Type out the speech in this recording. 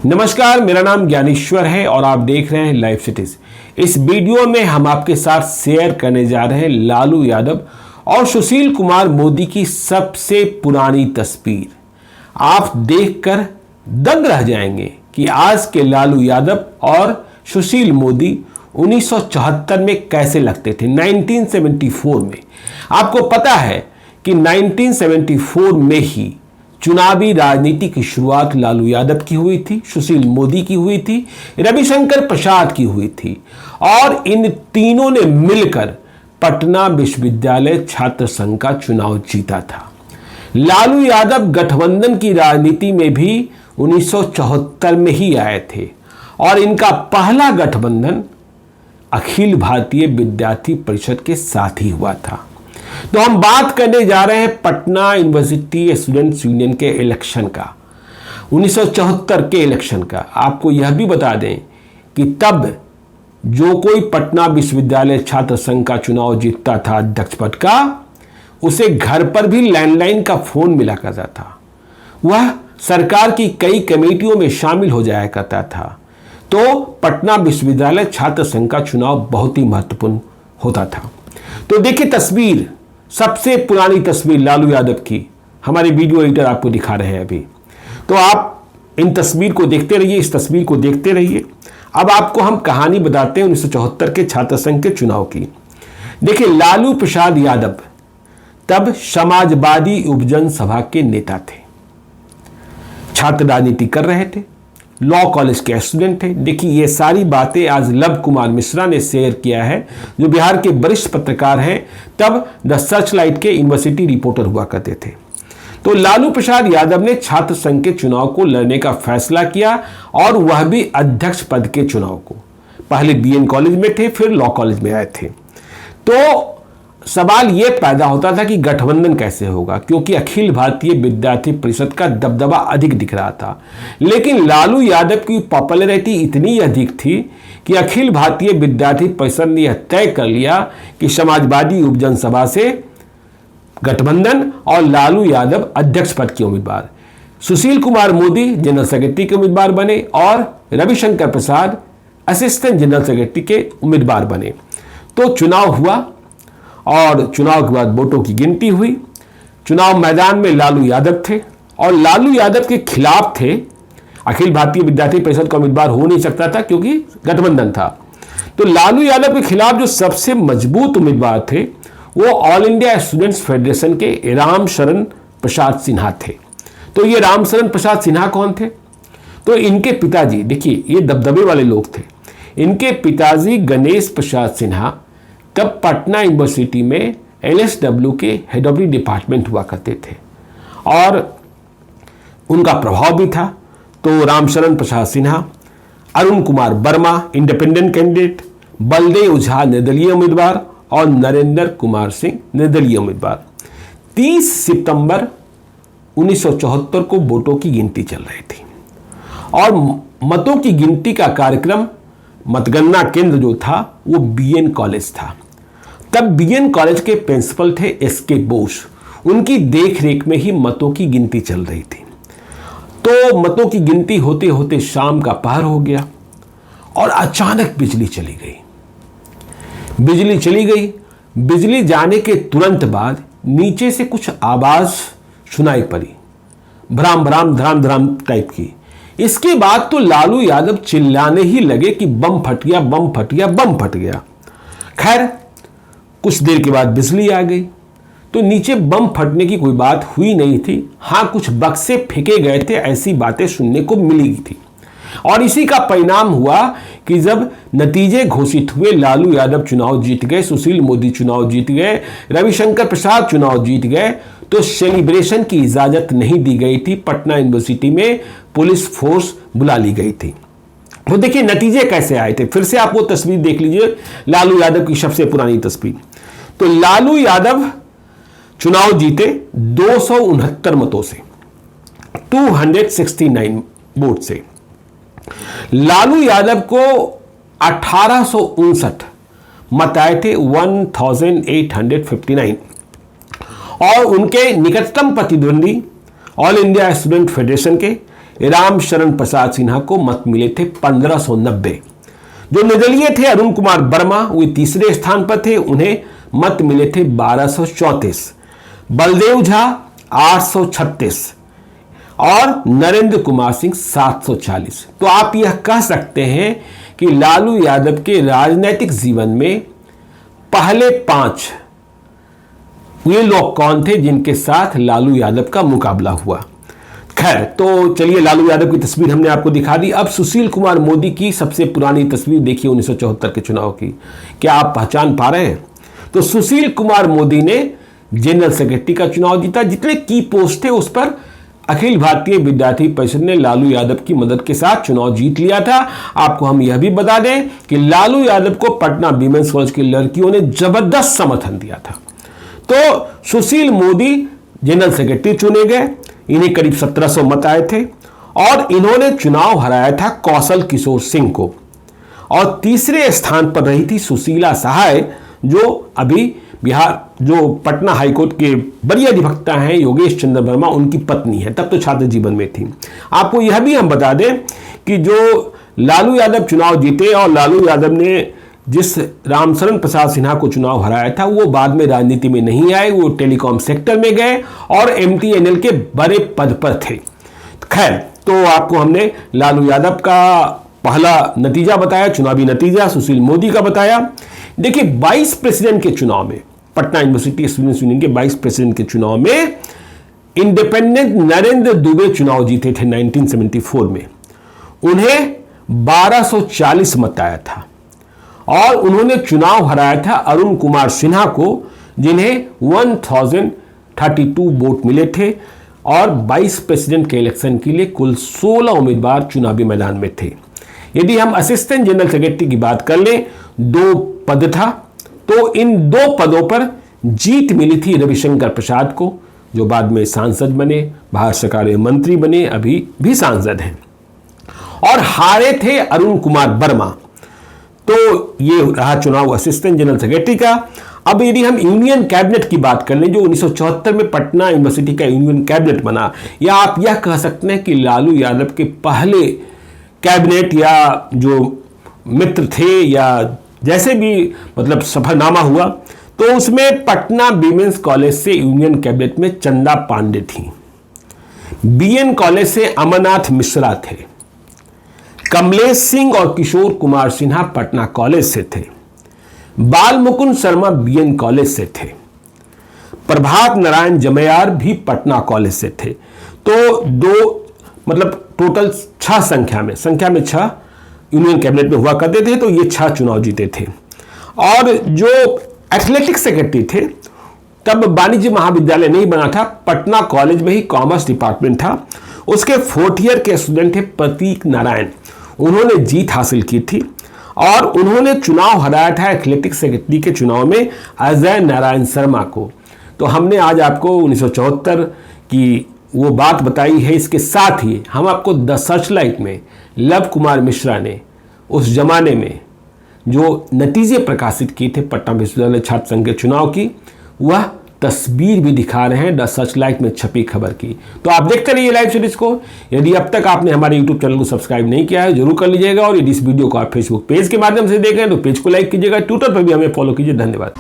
नमस्कार, मेरा नाम ज्ञानेश्वर है और आप देख रहे हैं लाइव सिटीज। इस वीडियो में हम आपके साथ शेयर करने जा रहे हैं लालू यादव और सुशील कुमार मोदी की सबसे पुरानी तस्वीर। आप देखकर दंग रह जाएंगे कि आज के लालू यादव और सुशील मोदी 1974 में कैसे लगते थे। 1974 में आपको पता है कि 1974 में ही चुनावी राजनीति की शुरुआत लालू यादव की हुई थी, सुशील मोदी की हुई थी, रविशंकर प्रसाद की हुई थी और इन तीनों ने मिलकर पटना विश्वविद्यालय छात्र संघ का चुनाव जीता था। लालू यादव गठबंधन की राजनीति में भी 1974 में ही आए थे और इनका पहला गठबंधन अखिल भारतीय विद्यार्थी परिषद के साथ ही हुआ था। तो हम बात करने जा रहे हैं पटना यूनिवर्सिटी स्टूडेंट्स यूनियन के इलेक्शन का, 1974 के इलेक्शन का। आपको यह भी बता दें कि तब जो कोई पटना विश्वविद्यालय छात्र संघ का चुनाव जीतता था अध्यक्ष पद का, उसे घर पर भी लैंडलाइन का फोन मिला करता था। वह सरकार की कई कमेटियों में शामिल हो जाया करता था। तो पटना विश्वविद्यालय छात्र संघ का चुनाव बहुत ही महत्वपूर्ण होता था। तो देखिए तस्वीर, सबसे पुरानी तस्वीर लालू यादव की हमारे वीडियो एडिटर आपको दिखा रहे हैं अभी। तो आप इन तस्वीर को देखते रहिए, इस तस्वीर को देखते रहिए। अब आपको हम कहानी बताते हैं 1974 के छात्र संघ के चुनाव की। देखिए, लालू प्रसाद यादव तब समाजवादी उपजन सभा के नेता थे, छात्र राजनीति कर रहे थे, लॉ कॉलेज के स्टूडेंट थे। देखिए, ये सारी बातें आज लव कुमार मिश्रा ने शेयर किया है, जो बिहार के वरिष्ठ पत्रकार हैं, तब द सर्चलाइट के यूनिवर्सिटी रिपोर्टर हुआ करते थे। तो लालू प्रसाद यादव ने छात्र संघ के चुनाव को लड़ने का फैसला किया और वह भी अध्यक्ष पद के चुनाव को। पहले बीएन कॉलेज में थे, फिर लॉ कॉलेज में आए थे। तो सवाल यह पैदा होता था कि गठबंधन कैसे होगा, क्योंकि अखिल भारतीय विद्यार्थी परिषद का दबदबा अधिक दिख रहा था। लेकिन लालू यादव की पॉपुलैरिटी इतनी अधिक थी कि अखिल भारतीय विद्यार्थी परिषद ने यह तय कर लिया कि समाजवादी उपजन सभा से गठबंधन और लालू यादव अध्यक्ष पद के उम्मीदवार, सुशील कुमार मोदी जनरल सेक्रेटरी के उम्मीदवार बने और रविशंकर प्रसाद असिस्टेंट जनरल सेक्रेटरी के उम्मीदवार बने। तो चुनाव हुआ और चुनाव के बाद वोटों की गिनती हुई। चुनाव मैदान में लालू यादव थे और लालू यादव के खिलाफ थे, अखिल भारतीय विद्यार्थी परिषद का उम्मीदवार हो नहीं सकता था क्योंकि गठबंधन था। तो लालू यादव के खिलाफ जो सबसे मजबूत उम्मीदवार थे वो ऑल इंडिया स्टूडेंट्स फेडरेशन के रामशरण प्रसाद सिन्हा थे। तो ये रामशरण प्रसाद सिन्हा कौन थे? तो इनके पिताजी, देखिए ये दबदबे वाले लोग थे। इनके पिताजी गणेश प्रसाद सिन्हा तब पटना यूनिवर्सिटी में एलएसडब्ल्यू के हेड ऑफ द डिपार्टमेंट हुआ करते थे और उनका प्रभाव भी था। तो रामशरण प्रसाद सिन्हा, अरुण कुमार वर्मा इंडिपेंडेंट कैंडिडेट, बलदेव झा निर्दलीय उम्मीदवार और नरेंद्र कुमार सिंह निर्दलीय उम्मीदवार। 30 सितंबर 1974 को वोटों की गिनती चल रही थी और मतों की गिनती का कार्यक्रम, मतगणना केंद्र जो था वो बीएन कॉलेज था। तब बीएन कॉलेज के प्रिंसिपल थे एसके बोस, उनकी देखरेख में ही मतों की गिनती चल रही थी। तो मतों की गिनती होते होते शाम का पहर हो गया और अचानक बिजली चली गई। बिजली जाने के तुरंत बाद नीचे से कुछ आवाज सुनाई पड़ी, भ्राम भ्राम धराम धराम टाइप की। इसके बाद तो लालू यादव चिल्लाने ही लगे कि बम फट गया, बम फट गया, बम फट गया। खैर कुछ देर के बाद बिजली आ गई। तो नीचे बम फटने की कोई बात हुई नहीं थी। हाँ, कुछ बक्से फेंके गए थे, ऐसी बातें सुनने को मिली थी। और इसी का परिणाम हुआ कि जब नतीजे घोषित हुए, लालू यादव चुनाव जीत गए, सुशील मोदी चुनाव जीत गए, रविशंकर प्रसाद चुनाव जीत गए, तो सेलिब्रेशन की इजाजत नहीं दी गई थी। पटना यूनिवर्सिटी में पुलिस फोर्स बुला ली गई थी। तो देखिए नतीजे कैसे आए थे। फिर से आप वो तस्वीर देख लीजिए, लालू यादव की सबसे पुरानी तस्वीर। तो लालू यादव चुनाव जीते 269 मतों से, 269 वोट से। लालू यादव को 1859 मत आए थे, 1859। और उनके निकटतम प्रतिद्वंदी ऑल इंडिया स्टूडेंट फेडरेशन के रामशरण प्रसाद सिन्हा को मत मिले थे 1590। जो निर्दलीय थे अरुण कुमार वर्मा वे तीसरे स्थान पर थे, उन्हें मत मिले थे 1234। बलदेव झा 836 और नरेंद्र कुमार सिंह 740। तो आप यह कह सकते हैं कि लालू यादव के राजनीतिक जीवन में पहले 5 वे लोग कौन थे जिनके साथ लालू यादव का मुकाबला हुआ। खैर, तो चलिए लालू यादव की तस्वीर हमने आपको दिखा दी। अब सुशील कुमार मोदी की सबसे पुरानी तस्वीर देखिए 1974 के चुनाव की। क्या आप पहचान पा रहे हैं? तो सुशील कुमार मोदी ने जनरल सेक्रेटरी का चुनाव जीता। जितने की पोस्ट थे उस पर अखिल भारतीय विद्यार्थी परिषद ने लालू यादव की मदद के साथ चुनाव जीत लिया था। आपको हम यह भी बता दें कि लालू यादव को पटना विमेंस कॉलेज की लड़कियों ने जबरदस्त समर्थन दिया था। तो सुशील मोदी जनरल सेक्रेटरी चुने गए। इन्हें करीब 1700 मत आए थे और इन्होंने चुनाव हराया था कौशल किशोर सिंह को। और तीसरे स्थान पर रही थी सुशीला सहाय, जो अभी बिहार जो पटना हाईकोर्ट के बड़ी अधिवक्ता हैं योगेश चंद्र वर्मा, उनकी पत्नी है। तब तो छात्र जीवन में थी। आपको यह भी हम बता दें कि जो लालू यादव चुनाव जीते और लालू यादव ने जिस रामशरण प्रसाद सिन्हा को चुनाव हराया था वो बाद में राजनीति में नहीं आए, वो टेलीकॉम सेक्टर में गए और एमटीएनएल के बड़े पद पर थे। खैर, तो आपको हमने लालू यादव का पहला नतीजा बताया, चुनावी नतीजा सुशील मोदी का बताया। देखिए 22 प्रेसिडेंट के चुनाव में, पटना यूनिवर्सिटी स्टूडेंट्स यूनियन के 22 प्रेसिडेंट के चुनाव में इंडिपेंडेंट नरेंद्र दुबे चुनाव जीते थे 1974 में। उन्हें 1240 मत आया था और उन्होंने चुनाव हराया था अरुण कुमार सिन्हा को, जिन्हें 1032 वोट मिले थे। और 22 प्रेसिडेंट के इलेक्शन के लिए कुल 16 उम्मीदवार चुनावी मैदान में थे। यदि हम असिस्टेंट जनरल सेक्रेटरी की बात कर लें, 2 पद था, तो इन 2 पदों पर जीत मिली थी रविशंकर प्रसाद को, जो बाद में सांसद बने, भारत सरकार में मंत्री बने, अभी भी सांसद हैं। और हारे थे अरुण कुमार वर्मा। तो ये रहा चुनाव असिस्टेंट जनरल सेक्रेटरी का। अब यदि हम यूनियन कैबिनेट की बात कर लें, जो 1974 में पटना यूनिवर्सिटी का यूनियन कैबिनेट बना, या आप यह कह सकते हैं कि लालू यादव के पहले कैबिनेट या जो मित्र थे या जैसे भी मतलब सफरनामा हुआ, तो उसमें पटना विमेंस कॉलेज से यूनियन कैबिनेट में चंदा पांडे थी। बीएन कॉलेज से अमरनाथ मिश्रा थे। कमलेश सिंह और किशोर कुमार सिन्हा पटना कॉलेज से थे। बाल मुकुंद शर्मा बीएन कॉलेज से थे। प्रभात नारायण जमयार भी पटना कॉलेज से थे। तो 2 मतलब टोटल 6 संख्या में 6 यूनियन कैबिनेट में हुआ करते थे। तो ये 6 चुनाव जीते थे। और जो एथलेटिक्स सेक्रेटरी थे, तब वाणिज्य महाविद्यालय नहीं बना था, पटना कॉलेज में ही कॉमर्स डिपार्टमेंट था। उसके 4th ईयर के स्टूडेंट थे प्रतीक नारायण, उन्होंने जीत हासिल की थी और उन्होंने चुनाव हराया था एथलेटिक्स सेक्रेटरी के चुनाव में अजय नारायण शर्मा को। तो हमने आज आपको 1974 की वो बात बताई है। इसके साथ ही हम आपको द सर्चलाइट में लव कुमार मिश्रा ने उस जमाने में जो नतीजे प्रकाशित किए थे पटना विश्वविद्यालय छात्र संघ के चुनाव की, वह तस्वीर भी दिखा रहे हैं द सर्चलाइट में छपी खबर की। तो आप देखते रहिए लाइव सीरीज को। यदि अब तक आपने हमारे यूट्यूब चैनल को सब्सक्राइब नहीं किया है, जरूर कर लीजिएगा। और यदि इस वीडियो को आप फेसबुक पेज के माध्यम से देख रहे हैं तो पेज को लाइक कीजिएगा। ट्विटर पर भी हमें फॉलो कीजिए। धन्यवाद।